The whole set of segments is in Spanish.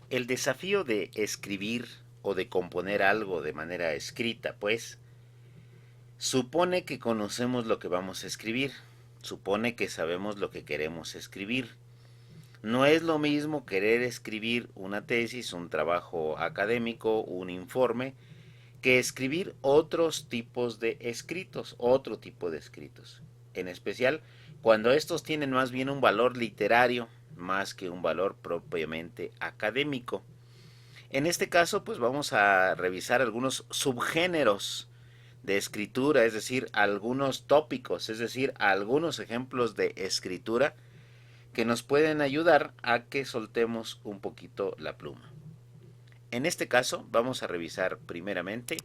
El desafío de escribir o de componer algo de manera escrita, pues, supone que conocemos lo que vamos a escribir, supone que sabemos lo que queremos escribir. No es lo mismo querer escribir una tesis, un trabajo académico, un informe, que escribir otros tipos de escritos, otro tipo de escritos. En especial cuando estos tienen más bien un valor literario más que un valor propiamente académico. En este caso, pues vamos a revisar algunos subgéneros de escritura, es decir, algunos tópicos, es decir, algunos ejemplos de escritura que nos pueden ayudar a que soltemos un poquito la pluma. En este caso, vamos a revisar primeramente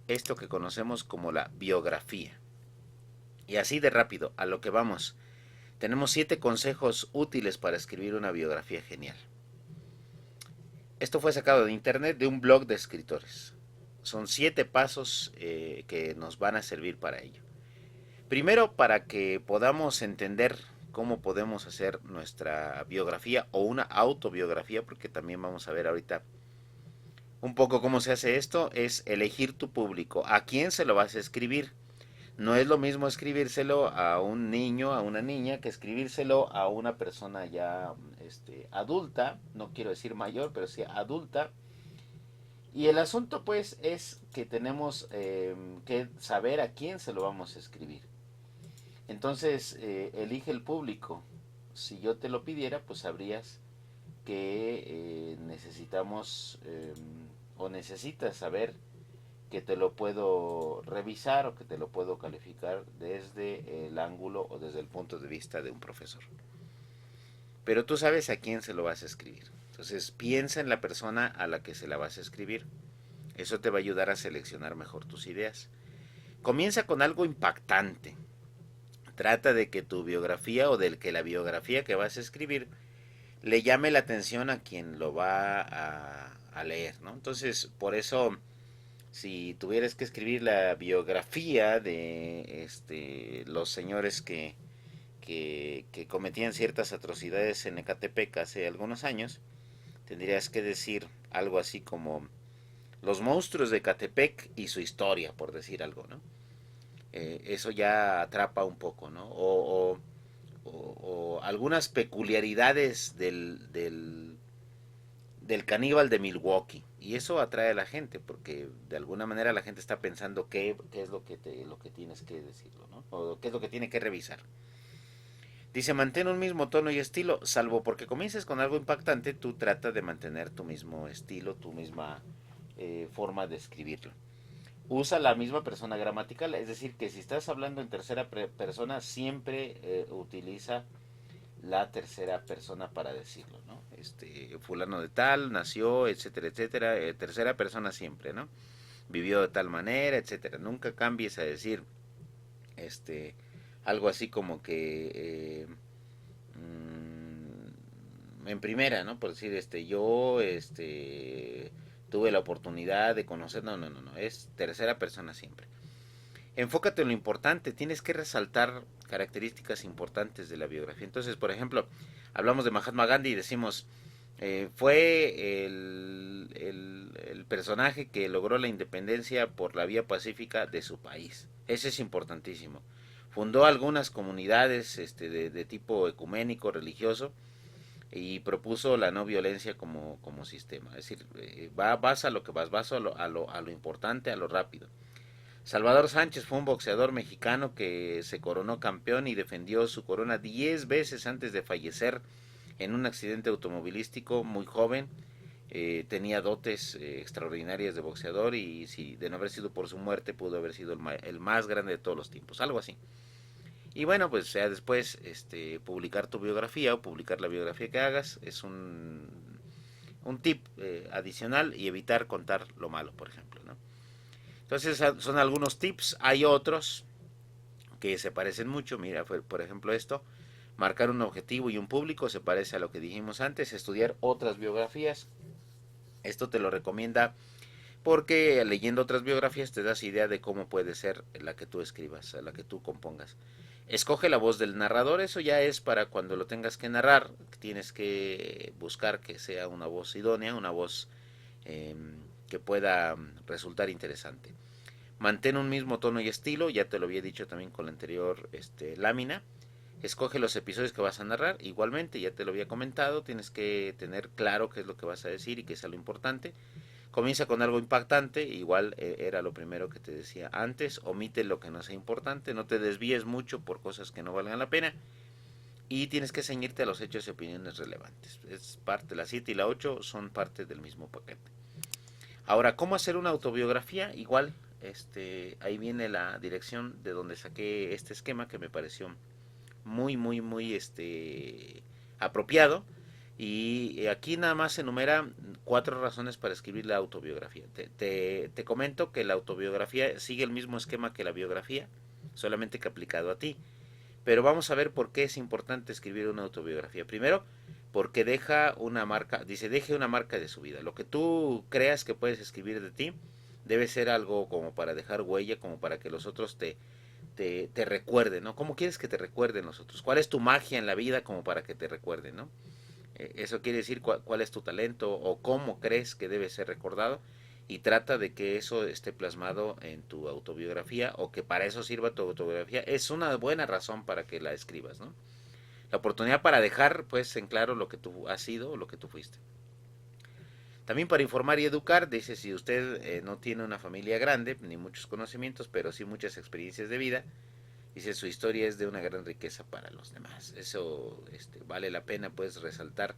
esto que conocemos como la biografía. Y así de rápido, a lo que vamos. Tenemos 7 consejos útiles para escribir una biografía genial. Esto fue sacado de internet de un blog de escritores. Son 7 pasos que nos van a servir para ello. Primero, para que podamos entender cómo podemos hacer nuestra biografía o una autobiografía, porque también vamos a ver ahorita un poco cómo se hace esto, es elegir tu público. ¿A quién se lo vas a escribir? No es lo mismo escribírselo a un niño, a una niña, que escribírselo a una persona ya adulta, no quiero decir mayor, pero sí adulta. Y el asunto pues es que tenemos que saber a quién se lo vamos a escribir. Entonces, elige el público. Si yo te lo pidiera, pues sabrías que necesitamos o necesitas saber que te lo puedo revisar o que te lo puedo calificar desde el ángulo o desde el punto de vista de un profesor. Pero tú sabes a quién se lo vas a escribir. Entonces piensa en la persona a la que se la vas a escribir. Eso te va a ayudar a seleccionar mejor tus ideas. Comienza con algo impactante. Trata de que tu biografía o del que la biografía que vas a escribir le llame la atención a quien lo va a leer, ¿no? Entonces, por eso, si tuvieras que escribir la biografía de los señores que cometían ciertas atrocidades en Ecatepec hace algunos años, tendrías que decir algo así como los monstruos de Ecatepec y su historia, por decir algo, ¿no? Eso ya atrapa un poco, ¿no? O algunas peculiaridades del caníbal de Milwaukee. Y eso atrae a la gente, porque de alguna manera la gente está pensando qué es lo que tienes que decirlo, ¿no? O qué es lo que tiene que revisar. Dice, mantén un mismo tono y estilo, salvo porque comiences con algo impactante, tú trata de mantener tu mismo estilo, tu misma forma de escribirlo. Usa la misma persona gramatical, es decir, que si estás hablando en tercera persona, siempre utiliza la tercera persona para decirlo, ¿no? Fulano de tal, nació, etcétera, etcétera, tercera persona siempre, ¿no? Vivió de tal manera, etcétera. Nunca cambies a decir, este, algo así como que, en primera, ¿no? Por decir, yo, tuve la oportunidad de conocer, no, no, no, no, es tercera persona siempre. Enfócate en lo importante, tienes que resaltar características importantes de la biografía. Entonces, por ejemplo, hablamos de Mahatma Gandhi y decimos, fue el personaje que logró la independencia por la vía pacífica de su país. Ese es importantísimo. Fundó algunas comunidades de tipo ecuménico, religioso, y propuso la no violencia como sistema. Es decir, vas a lo que vas a lo importante, a lo rápido. Salvador Sánchez fue un boxeador mexicano que se coronó campeón y defendió su corona 10 veces antes de fallecer en un accidente automovilístico muy joven. Tenía dotes extraordinarias de boxeador y si de no haber sido por su muerte pudo haber sido el más grande de todos los tiempos, algo así. Y bueno, pues ya después publicar tu biografía o publicar la biografía que hagas es un tip adicional y evitar contar lo malo, por ejemplo, ¿no? Entonces son algunos tips, hay otros que se parecen mucho, mira, por ejemplo esto, marcar un objetivo y un público se parece a lo que dijimos antes, estudiar otras biografías, esto te lo recomienda porque leyendo otras biografías te das idea de cómo puede ser la que tú escribas, la que tú compongas. Escoge la voz del narrador, eso ya es para cuando lo tengas que narrar, tienes que buscar que sea una voz idónea, una voz eh, que pueda resultar interesante. Mantén un mismo tono y estilo, ya te lo había dicho también con la anterior lámina. Escoge los episodios que vas a narrar, igualmente, ya te lo había comentado, tienes que tener claro qué es lo que vas a decir y qué es lo importante. Comienza con algo impactante, igual era lo primero que te decía antes, omite lo que no sea importante, no te desvíes mucho por cosas que no valgan la pena y tienes que ceñirte a los hechos y opiniones relevantes. Es parte, la 7 y la 8 son parte del mismo paquete. Ahora, ¿cómo hacer una autobiografía? Igual, ahí viene la dirección de donde saqué este esquema que me pareció muy apropiado. Y aquí nada más se enumera 4 razones para escribir la autobiografía. Te comento que la autobiografía sigue el mismo esquema que la biografía, solamente que aplicado a ti. Pero vamos a ver por qué es importante escribir una autobiografía. Primero, porque deja una marca, dice, deje una marca de su vida. Lo que tú creas que puedes escribir de ti debe ser algo como para dejar huella, como para que los otros te recuerden, ¿no? ¿Cómo quieres que te recuerden los otros? ¿Cuál es tu magia en la vida como para que te recuerden, ¿no? Eso quiere decir cuál es tu talento o cómo crees que debe ser recordado y trata de que eso esté plasmado en tu autobiografía o que para eso sirva tu autobiografía. Es una buena razón para que la escribas, ¿no? La oportunidad para dejar pues en claro lo que tú has sido o lo que tú fuiste. También para informar y educar, dice, si usted no tiene una familia grande, ni muchos conocimientos, pero sí muchas experiencias de vida, dice, su historia es de una gran riqueza para los demás. Eso vale la pena pues resaltar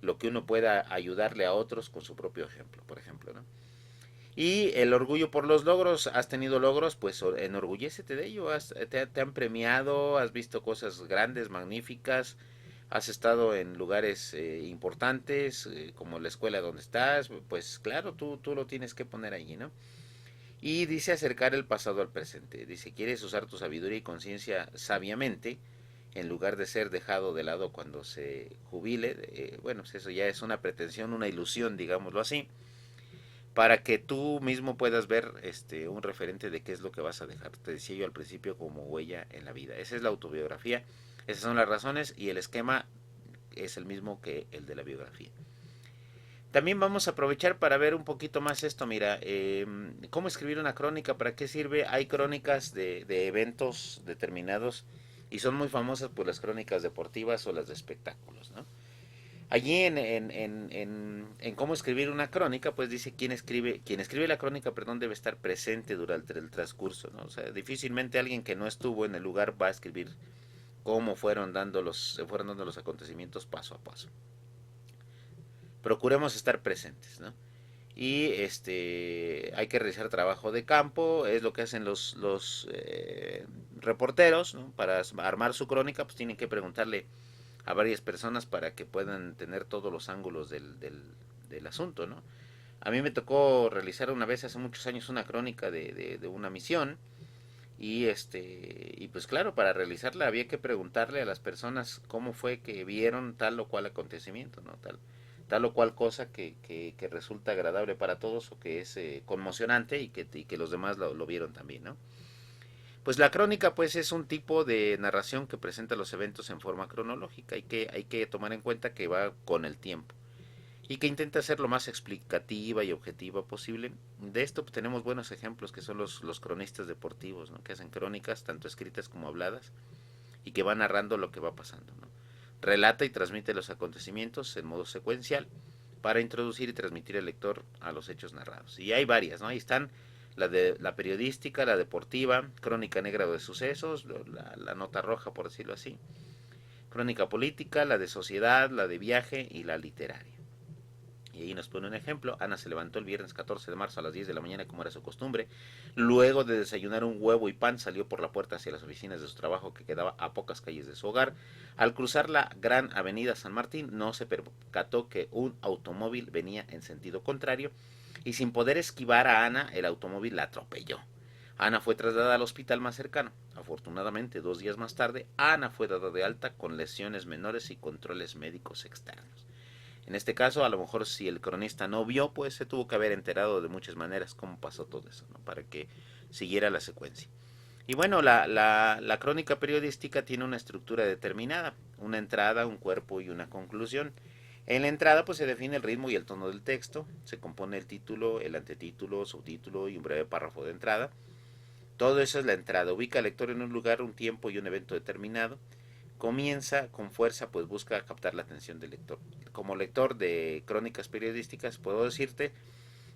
lo que uno pueda ayudarle a otros con su propio ejemplo, por ejemplo, ¿no? Y el orgullo por los logros, has tenido logros, pues enorgullécete de ello, te han premiado, has visto cosas grandes, magníficas, has estado en lugares importantes, como la escuela donde estás, pues claro, tú lo tienes que poner allí, ¿no? Y dice acercar el pasado al presente, dice, quieres usar tu sabiduría y conciencia sabiamente, en lugar de ser dejado de lado cuando se jubile, bueno, pues eso ya es una pretensión, una ilusión, digámoslo así, para que tú mismo puedas ver un referente de qué es lo que vas a dejar. Te decía yo al principio como huella en la vida. Esa es la autobiografía, esas son las razones y el esquema es el mismo que el de la biografía. También vamos a aprovechar para ver un poquito más esto, mira, cómo escribir una crónica, para qué sirve. Hay crónicas de eventos determinados y son muy famosas por las crónicas deportivas o las de espectáculos, ¿no? Allí en cómo escribir una crónica, pues dice quien escribe la crónica, perdón, debe estar presente durante el transcurso, ¿no? O sea, difícilmente alguien que no estuvo en el lugar va a escribir cómo se fueron dando los acontecimientos paso a paso. Procuremos estar presentes, ¿no? Y hay que realizar trabajo de campo, es lo que hacen los reporteros, ¿no? Para armar su crónica, pues tienen que preguntarle a varias personas para que puedan tener todos los ángulos del asunto, ¿no? A mí me tocó realizar una vez hace muchos años una crónica de una misión y pues claro, para realizarla había que preguntarle a las personas cómo fue que vieron tal o cual acontecimiento, ¿no? Tal o cual cosa que resulta agradable para todos o que es conmocionante y que los demás lo vieron también, ¿no? Pues la crónica pues es un tipo de narración que presenta los eventos en forma cronológica. Hay que tomar en cuenta que va con el tiempo y que intenta ser lo más explicativa y objetiva posible. De esto pues, tenemos buenos ejemplos que son los cronistas deportivos, ¿no? Que hacen crónicas tanto escritas como habladas y que van narrando lo que va pasando, ¿no? Relata y transmite los acontecimientos en modo secuencial para introducir y transmitir al lector a los hechos narrados. Y hay varias, ¿no? Ahí están la periodística, la deportiva, crónica negra de sucesos, la nota roja por decirlo así, crónica política, la de sociedad, la de viaje y la literaria. Y ahí nos pone un ejemplo. Ana se levantó el viernes 14 de marzo a las 10 de la mañana como era su costumbre. Luego de desayunar un huevo y pan salió por la puerta hacia las oficinas de su trabajo que quedaba a pocas calles de su hogar. Al cruzar la gran avenida San Martín no se percató que un automóvil venía en sentido contrario y sin poder esquivar a Ana el automóvil la atropelló. Ana fue trasladada al hospital más cercano. Afortunadamente, 2 días más tarde, Ana fue dada de alta con lesiones menores y controles médicos externos. En este caso, a lo mejor si el cronista no vio, pues se tuvo que haber enterado de muchas maneras cómo pasó todo eso, ¿no? Para que siguiera la secuencia. Y bueno, la crónica periodística tiene una estructura determinada, una entrada, un cuerpo y una conclusión. En la entrada pues se define el ritmo y el tono del texto, se compone el título, el antetítulo, subtítulo y un breve párrafo de entrada. Todo eso es la entrada, ubica al lector en un lugar, un tiempo y un evento determinado. Comienza con fuerza, pues busca captar la atención del lector. Como lector de crónicas periodísticas puedo decirte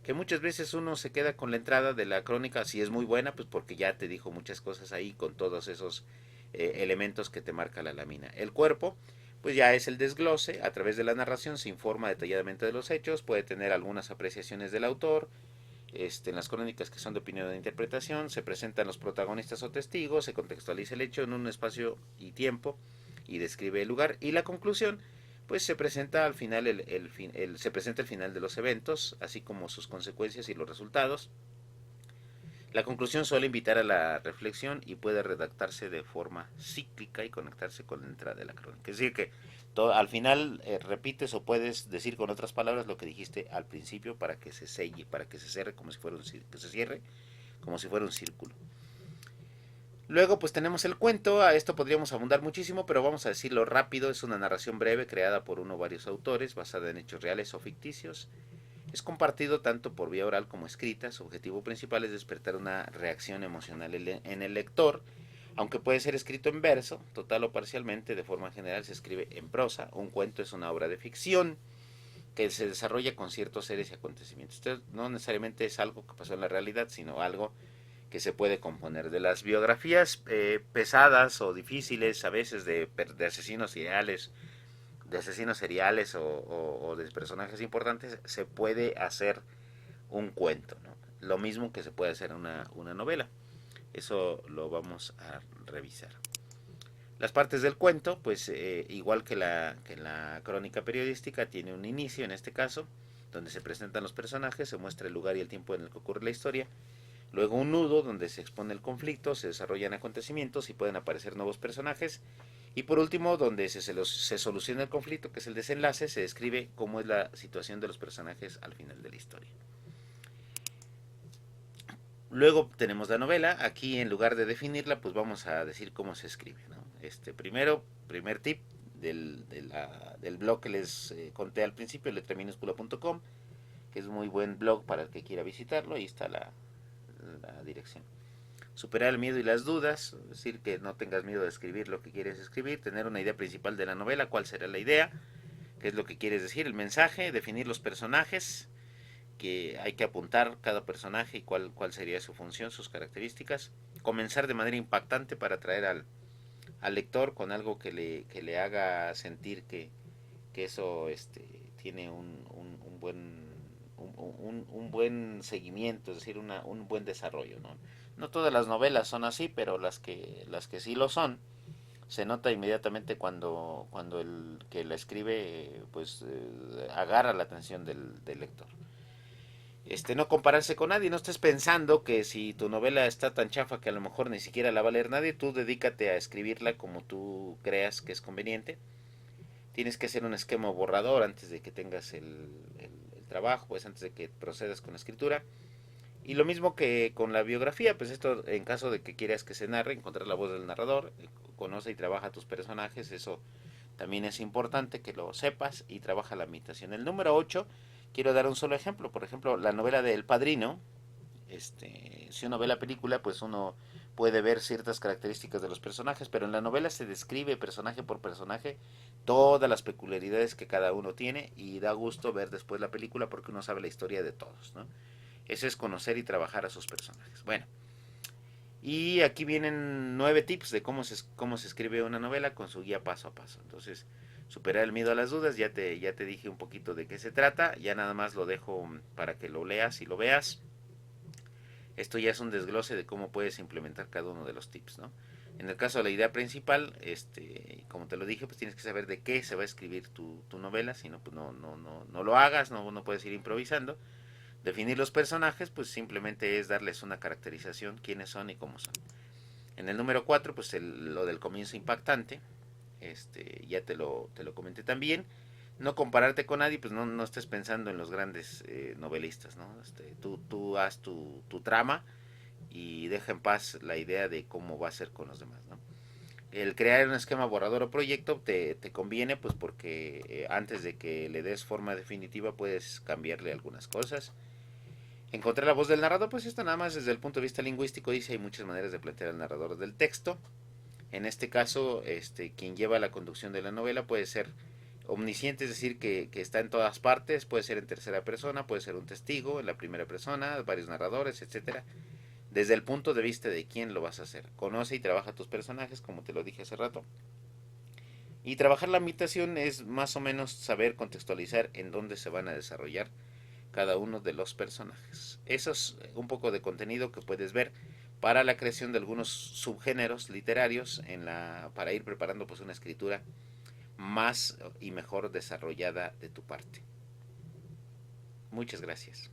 que muchas veces uno se queda con la entrada de la crónica, si es muy buena, pues porque ya te dijo muchas cosas ahí con todos esos elementos que te marca la lámina. El cuerpo, pues ya es el desglose, a través de la narración se informa detalladamente de los hechos, puede tener algunas apreciaciones del autor, en las crónicas que son de opinión o de interpretación, se presentan los protagonistas o testigos, se contextualiza el hecho en un espacio y tiempo y describe el lugar. Y la conclusión, pues se presenta al final se presenta el final de los eventos, así como sus consecuencias y los resultados. La conclusión suele invitar a la reflexión y puede redactarse de forma cíclica y conectarse con la entrada de la crónica. Es decir, que al final repites o puedes decir con otras palabras lo que dijiste al principio para que se selle, para que se cierre como si fuera que se cierre como si fuera un círculo. Luego pues tenemos el cuento, a esto podríamos abundar muchísimo, pero vamos a decirlo rápido, es una narración breve creada por uno o varios autores, basada en hechos reales o ficticios. Es compartido tanto por vía oral como escrita. Su objetivo principal es despertar una reacción emocional en el lector, aunque puede ser escrito en verso, total o parcialmente. De forma general se escribe en prosa. Un cuento es una obra de ficción que se desarrolla con ciertos seres y acontecimientos. Entonces, no necesariamente es algo que pasó en la realidad, sino algo que se puede componer. De las biografías pesadas o difíciles, a veces de asesinos seriales o de personajes importantes, se puede hacer un cuento, ¿no? Lo mismo que se puede hacer una novela. Eso lo vamos a revisar. Las partes del cuento, pues igual que la crónica periodística, tiene un inicio en este caso, donde se presentan los personajes, se muestra el lugar y el tiempo en el que ocurre la historia. Luego un nudo donde se expone el conflicto, se desarrollan acontecimientos y pueden aparecer nuevos personajes. Y por último, donde se soluciona el conflicto, que es el desenlace, se describe cómo es la situación de los personajes al final de la historia. Luego tenemos la novela. Aquí en lugar de definirla, pues vamos a decir cómo se escribe, ¿no? Primer tip del blog que les conté al principio, letraminúscula.com, que es muy buen blog para el que quiera visitarlo. Ahí está la dirección. Superar el miedo y las dudas, es decir, que no tengas miedo de escribir lo que quieres escribir, tener una idea principal de la novela, cuál será la idea, qué es lo que quieres decir, el mensaje, definir los personajes, que hay que apuntar cada personaje y cuál sería su función, sus características, comenzar de manera impactante para atraer al lector con algo que le haga sentir que eso tiene un buen un buen seguimiento, es decir, un buen desarrollo, ¿no? No todas las novelas son así, pero las que sí lo son, se nota inmediatamente cuando el que la escribe pues agarra la atención del lector. No compararse con nadie, no estés pensando que si tu novela está tan chafa que a lo mejor ni siquiera la va a leer nadie, tú dedícate a escribirla como tú creas que es conveniente. Tienes que hacer un esquema borrador antes de que tengas el trabajo, pues antes de que procedas con la escritura. Y lo mismo que con la biografía, pues esto en caso de que quieras que se narre, encontrar la voz del narrador, conoce y trabaja a tus personajes, eso también es importante que lo sepas y trabaja la imitación. El número 8, quiero dar un solo ejemplo, por ejemplo, la novela de El Padrino, si uno ve la película, pues uno puede ver ciertas características de los personajes, pero en la novela se describe personaje por personaje todas las peculiaridades que cada uno tiene y da gusto ver después la película porque uno sabe la historia de todos, ¿no? Ese es conocer y trabajar a sus personajes. Bueno, y aquí vienen 9 tips de cómo se escribe una novela con su guía paso a paso. Entonces, superar el miedo a las dudas, ya te dije un poquito de qué se trata, ya nada más lo dejo para que lo leas y lo veas. Esto ya es un desglose de cómo puedes implementar cada uno de los tips, ¿no? En el caso de la idea principal, como te lo dije, pues tienes que saber de qué se va a escribir tu novela, si no, pues no lo hagas, no puedes ir improvisando. Definir los personajes, pues simplemente es darles una caracterización, quiénes son y cómo son. En el número 4, pues lo del comienzo impactante, ya te lo comenté también. No compararte con nadie, pues no estés pensando en los grandes novelistas, ¿no? Tú haz tu trama y deja en paz la idea de cómo va a ser con los demás, ¿no? El crear un esquema borrador o proyecto te conviene, pues porque antes de que le des forma definitiva puedes cambiarle algunas cosas. Encontrar la voz del narrador, pues esto nada más desde el punto de vista lingüístico dice hay muchas maneras de plantear al narrador del texto. En este caso, quien lleva la conducción de la novela puede ser omnisciente, es decir, que está en todas partes, puede ser en tercera persona, puede ser un testigo en la primera persona, varios narradores, etcétera. Desde el punto de vista de quién lo vas a hacer. Conoce y trabaja tus personajes, como te lo dije hace rato. Y trabajar la imitación es más o menos saber contextualizar en dónde se van a desarrollar cada uno de los personajes. Eso es un poco de contenido que puedes ver para la creación de algunos subgéneros literarios para ir preparando pues una escritura más y mejor desarrollada de tu parte. Muchas gracias.